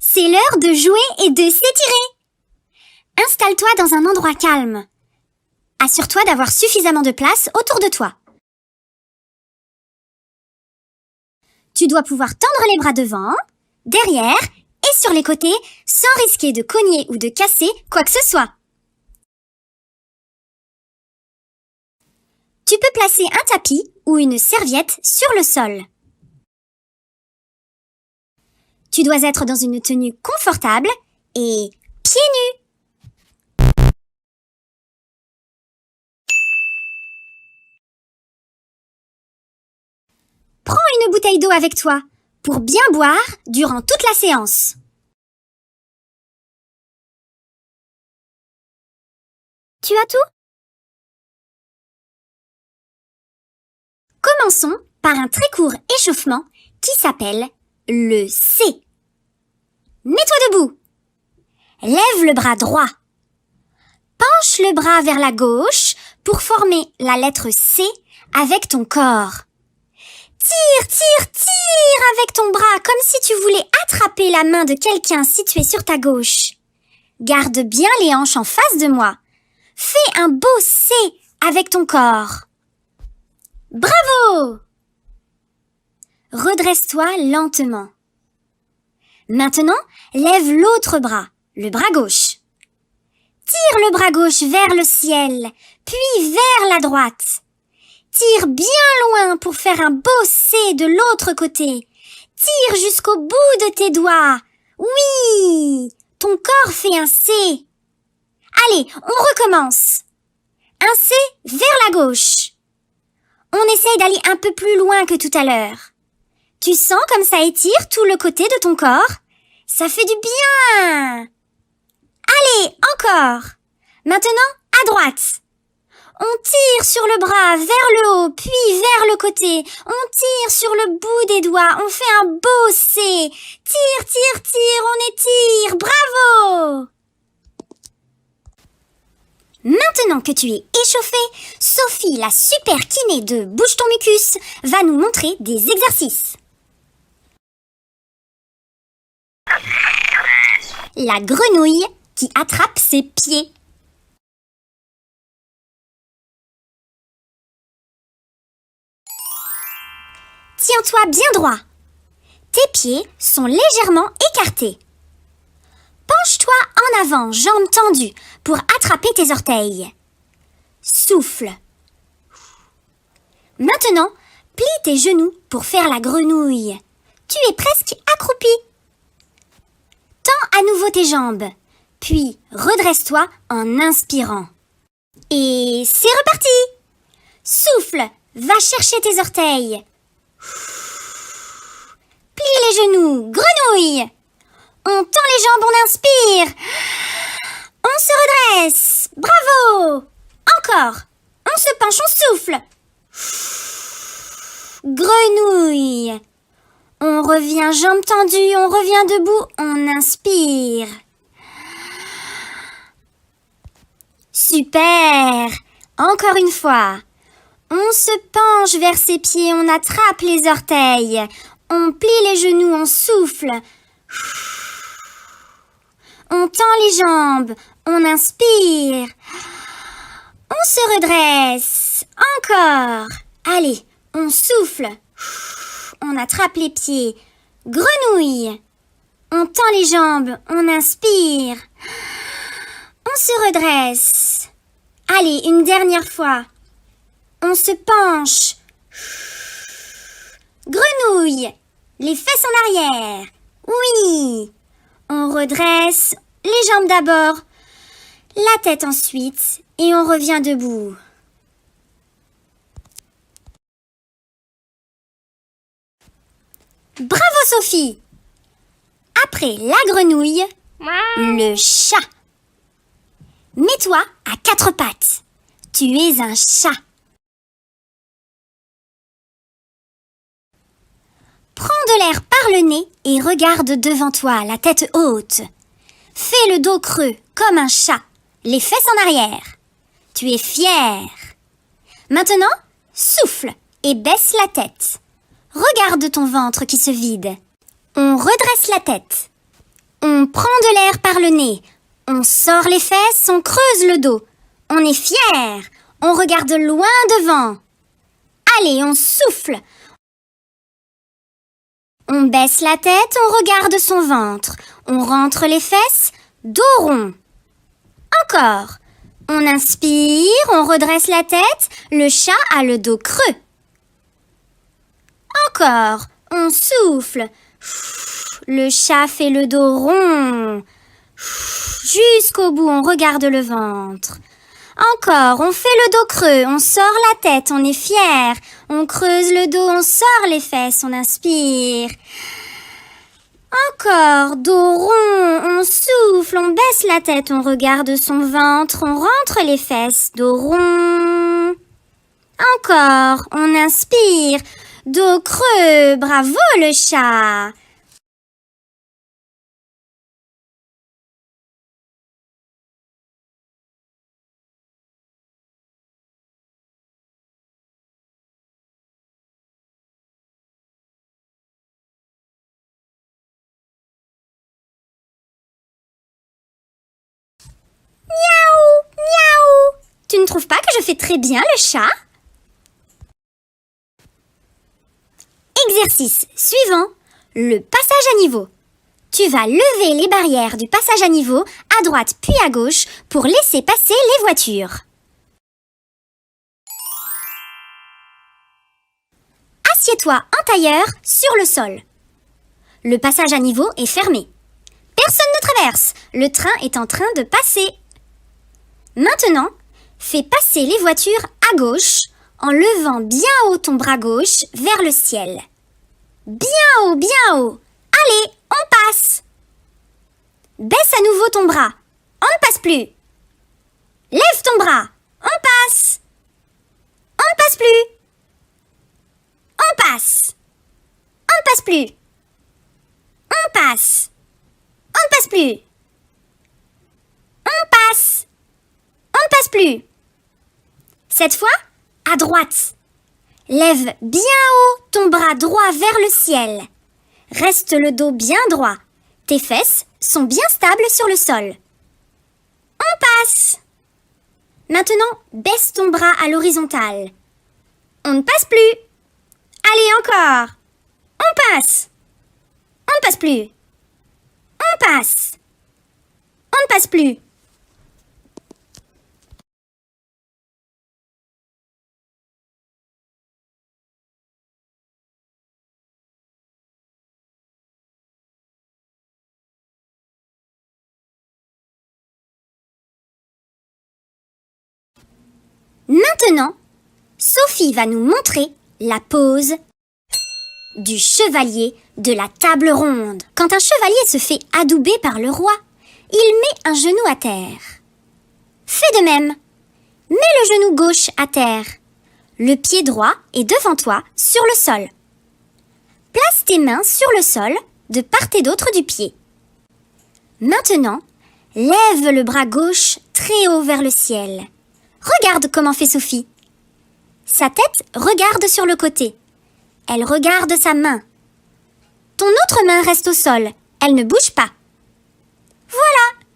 C'est l'heure de jouer et de s'étirer. Installe-toi dans un endroit calme. Assure-toi d'avoir suffisamment de place autour de toi. Tu dois pouvoir tendre les bras devant, derrière et sur les côtés sans risquer de cogner ou de casser quoi que ce soit. Tu peux placer un tapis ou une serviette sur le sol. Tu dois être dans une tenue confortable et pieds nus. Prends une bouteille d'eau avec toi pour bien boire durant toute la séance. Tu as tout? Commençons par un très court échauffement qui s'appelle le C. Mets-toi debout. Lève le bras droit. Penche le bras vers la gauche pour former la lettre C avec ton corps. Tire, tire, tire avec ton bras comme si tu voulais attraper la main de quelqu'un situé sur ta gauche. Garde bien les hanches en face de moi. Fais un beau C avec ton corps. Bravo! Redresse-toi lentement. Maintenant, lève l'autre bras, le bras gauche. Tire le bras gauche vers le ciel, puis vers la droite. Tire bien loin pour faire un beau C de l'autre côté. Tire jusqu'au bout de tes doigts. Oui! Ton corps fait un C. Allez, on recommence. Un C vers la gauche. On essaye d'aller un peu plus loin que tout à l'heure. Tu sens comme ça étire tout le côté de ton corps? Ça fait du bien! Allez, encore! Maintenant, à droite. On tire sur le bras vers le haut, puis vers le côté. On tire sur le bout des doigts. On fait un beau C. Tire, tire, tire, on étire. Bravo! Maintenant que tu es échauffé, Sophie, la super kiné de Bouge ton mucus, va nous montrer des exercices. La grenouille qui attrape ses pieds. Tiens-toi bien droit. Tes pieds sont légèrement écartés. Penche-toi en avant, jambes tendues, pour attraper tes orteils. Souffle. Maintenant, plie tes genoux pour faire la grenouille. Tu es presque accroupi. Tends à nouveau tes jambes, puis redresse-toi en inspirant. Et c'est reparti! Souffle, va chercher tes orteils. Plie les genoux, grenouille. On tend les jambes, on inspire. On se redresse. Bravo! Encore. On se penche, on souffle. Grenouille. On revient jambes tendues, on revient debout, on inspire. Super! Encore une fois. On se penche vers ses pieds, on attrape les orteils. On plie les genoux, on souffle. On tend les jambes, on inspire. On se redresse. Encore. Allez, on souffle. On attrape les pieds. Grenouille. On tend les jambes, on inspire. On se redresse. Allez, une dernière fois. On se penche. Grenouille. Les fesses en arrière. Oui. On redresse les jambes d'abord, la tête ensuite, et on revient debout. Bravo Sophie! Après la grenouille, le chat. Mets-toi à quatre pattes. Tu es un chat. Prends de l'air par le nez et regarde devant toi, la tête haute. Fais le dos creux, comme un chat, les fesses en arrière. Tu es fier. Maintenant, souffle et baisse la tête. Regarde ton ventre qui se vide. On redresse la tête. On prend de l'air par le nez. On sort les fesses, on creuse le dos. On est fier. On regarde loin devant. Allez, on souffle. On baisse la tête, on regarde son ventre. On rentre les fesses, dos rond. Encore. On inspire, on redresse la tête. Le chat a le dos creux. Encore. On souffle. Le chat fait le dos rond. Jusqu'au bout, on regarde le ventre. Encore, on fait le dos creux, on sort la tête, on est fier. On creuse le dos, on sort les fesses, on inspire. Encore, dos rond, on souffle, on baisse la tête, on regarde son ventre, on rentre les fesses, dos rond. Encore, on inspire, dos creux, bravo le chat. Miaou, miaou. Tu ne trouves pas que je fais très bien le chat? Exercice suivant, le passage à niveau. Tu vas lever les barrières du passage à niveau à droite puis à gauche pour laisser passer les voitures. Assieds-toi en tailleur sur le sol. Le passage à niveau est fermé. Personne ne traverse, le train est en train de passer. Maintenant, fais passer les voitures à gauche en levant bien haut ton bras gauche vers le ciel. Bien haut, bien haut. Allez, on passe. Baisse à nouveau ton bras. On ne passe plus. Lève ton bras. On passe. On ne passe plus. On passe. On ne passe plus. On passe. On ne passe plus. On passe. On ne passe plus. Cette fois, à droite. Lève bien haut ton bras droit vers le ciel. Reste le dos bien droit. Tes fesses sont bien stables sur le sol. On passe. Maintenant, baisse ton bras à l'horizontale. On ne passe plus. Allez, encore. On passe. On ne passe plus. On passe. On ne passe plus. Maintenant, Sophie va nous montrer la pose du chevalier de la table ronde. Quand un chevalier se fait adouber par le roi, il met un genou à terre. Fais de même. Mets le genou gauche à terre. Le pied droit est devant toi sur le sol. Place tes mains sur le sol de part et d'autre du pied. Maintenant, lève le bras gauche très haut vers le ciel. Regarde comment fait Sophie. Sa tête regarde sur le côté. Elle regarde sa main. Ton autre main reste au sol. Elle ne bouge pas. Voilà.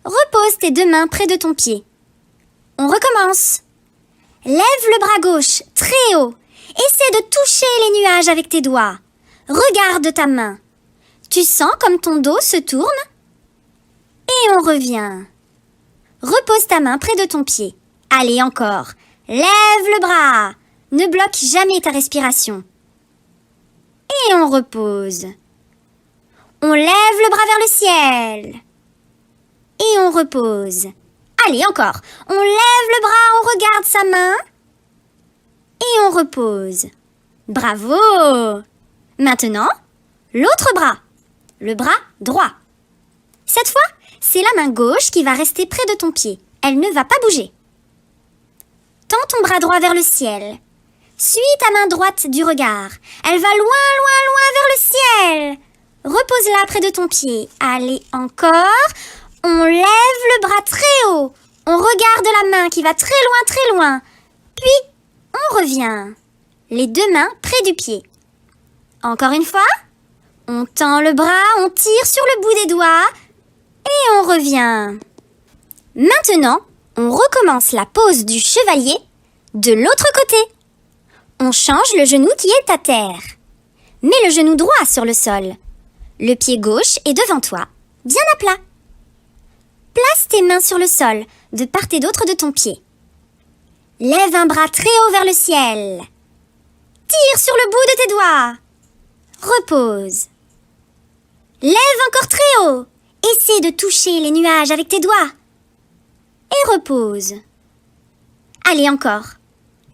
Repose tes deux mains près de ton pied. On recommence. Lève le bras gauche très haut. Essaie de toucher les nuages avec tes doigts. Regarde ta main. Tu sens comme ton dos se tourne? Et on revient. Repose ta main près de ton pied. Allez, encore. Lève le bras. Ne bloque jamais ta respiration. Et on repose. On lève le bras vers le ciel. Et on repose. Allez, encore. On lève le bras, on regarde sa main. Et on repose. Bravo! Maintenant, l'autre bras. Le bras droit. Cette fois, c'est la main gauche qui va rester près de ton pied. Elle ne va pas bouger. Tends ton bras droit vers le ciel. Suis ta main droite du regard. Elle va loin, loin, loin vers le ciel. Repose-la près de ton pied. Allez, encore. On lève le bras très haut. On regarde la main qui va très loin, très loin. Puis, on revient. Les deux mains près du pied. Encore une fois. On tend le bras, on tire sur le bout des doigts. Et on revient. Maintenant, on recommence la pose du chevalier de l'autre côté. On change le genou qui est à terre. Mets le genou droit sur le sol. Le pied gauche est devant toi, bien à plat. Place tes mains sur le sol, de part et d'autre de ton pied. Lève un bras très haut vers le ciel. Tire sur le bout de tes doigts. Repose. Lève encore très haut. Essaie de toucher les nuages avec tes doigts. Et repose. Allez encore.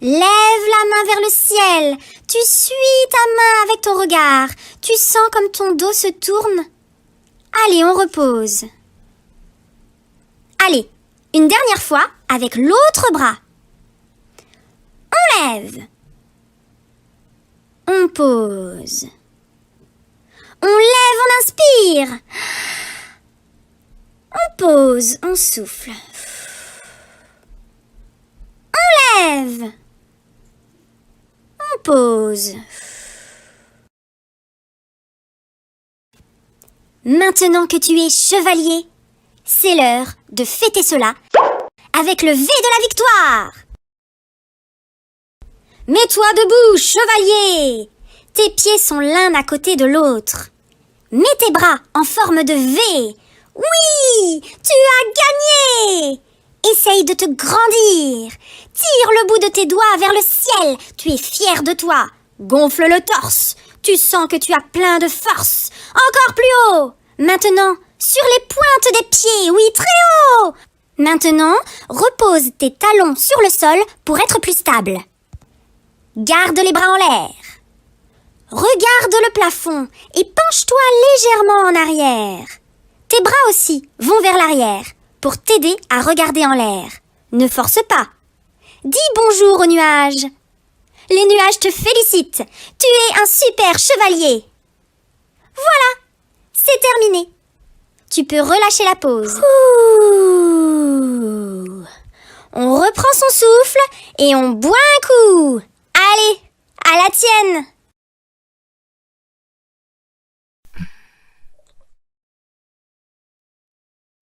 Lève la main vers le ciel. Tu suis ta main avec ton regard. Tu sens comme ton dos se tourne. Allez, on repose. Allez, une dernière fois avec l'autre bras. On lève. On pose. On lève, on inspire. On pose, on souffle. On lève. On pose. Maintenant que tu es chevalier, c'est l'heure de fêter cela avec le V de la victoire. Mets-toi debout, chevalier. Tes pieds sont l'un à côté de l'autre. Mets tes bras en forme de V. Oui, tu as gagné. Essaye de te grandir. Tire le bout de tes doigts vers le ciel. Tu es fier de toi. Gonfle le torse. Tu sens que tu as plein de force. Encore plus haut. Maintenant, sur les pointes des pieds. Oui, très haut. Maintenant, repose tes talons sur le sol pour être plus stable. Garde les bras en l'air. Regarde le plafond et penche-toi légèrement en arrière. Tes bras aussi vont vers l'arrière pour t'aider à regarder en l'air. Ne force pas. Dis bonjour aux nuages. Les nuages te félicitent. Tu es un super chevalier. Voilà, c'est terminé. Tu peux relâcher la pause. Ouh. On reprend son souffle et on boit un coup. Allez, à la tienne.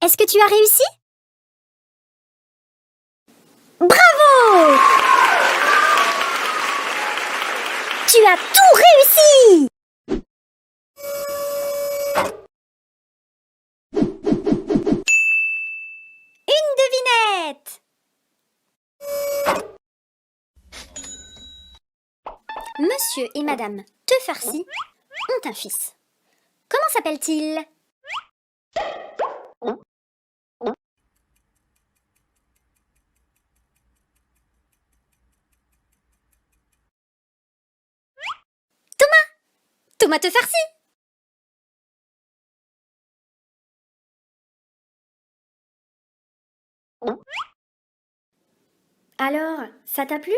Est-ce que tu as réussi? Bravo! Tu as tout réussi! Une devinette! Monsieur et Madame Tefarcy ont un fils. Comment s'appelle-t-il? Thomas Tefarcy! Alors, ça t'a plu?